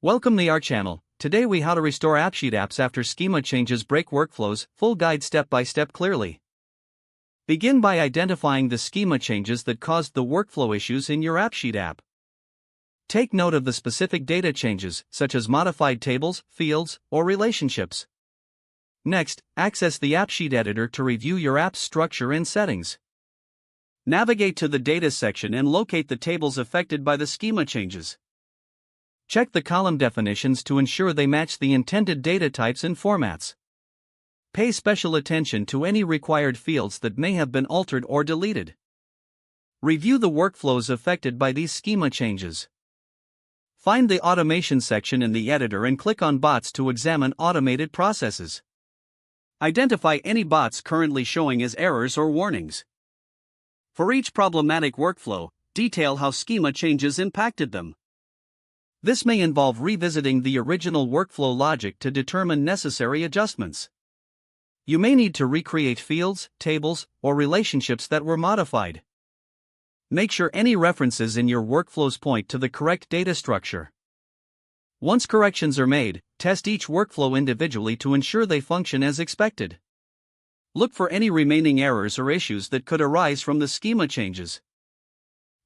Welcome to our channel. Today we how to restore AppSheet apps after schema changes break workflows, full guide step by step clearly. Begin by identifying the schema changes that caused the workflow issues in your AppSheet app. Take note of the specific data changes, such as modified tables, fields, or relationships. Next, access the AppSheet editor to review your app's structure and settings. Navigate to the Data section and locate the tables affected by the schema changes. Check the column definitions to ensure they match the intended data types and formats. Pay special attention to any required fields that may have been altered or deleted. Review the workflows affected by these schema changes. Find the Automation section in the editor and click on Bots to examine automated processes. Identify any bots currently showing as errors or warnings. For each problematic workflow, detail how schema changes impacted them. This may involve revisiting the original workflow logic to determine necessary adjustments. You may need to recreate fields, tables, or relationships that were modified. Make sure any references in your workflows point to the correct data structure. Once corrections are made, test each workflow individually to ensure they function as expected. Look for any remaining errors or issues that could arise from the schema changes.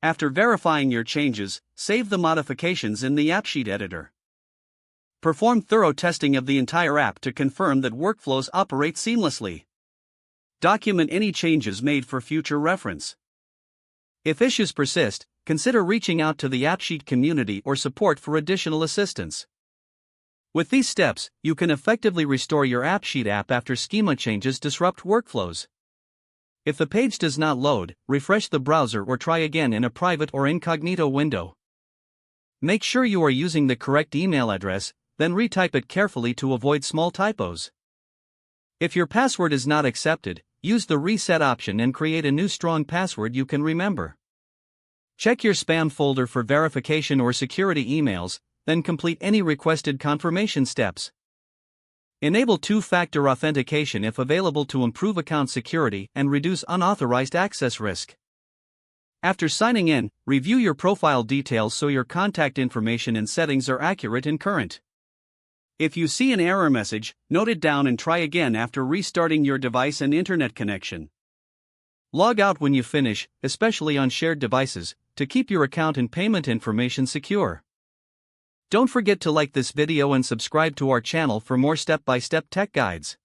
After verifying your changes, save the modifications in the AppSheet editor. Perform thorough testing of the entire app to confirm that workflows operate seamlessly. Document any changes made for future reference. If issues persist, consider reaching out to the AppSheet community or support for additional assistance. With these steps, you can effectively restore your AppSheet app after schema changes disrupt workflows. If the page does not load, refresh the browser or try again in a private or incognito window. Make sure you are using the correct email address, then retype it carefully to avoid small typos. If your password is not accepted, use the reset option and create a new strong password you can remember. Check your spam folder for verification or security emails, then complete any requested confirmation steps. Enable two-factor authentication if available to improve account security and reduce unauthorized access risk. After signing in, review your profile details so your contact information and settings are accurate and current. If you see an error message, note it down and try again after restarting your device and internet connection. Log out when you finish, especially on shared devices, to keep your account and payment information secure. Don't forget to like this video and subscribe to our channel for more step-by-step tech guides.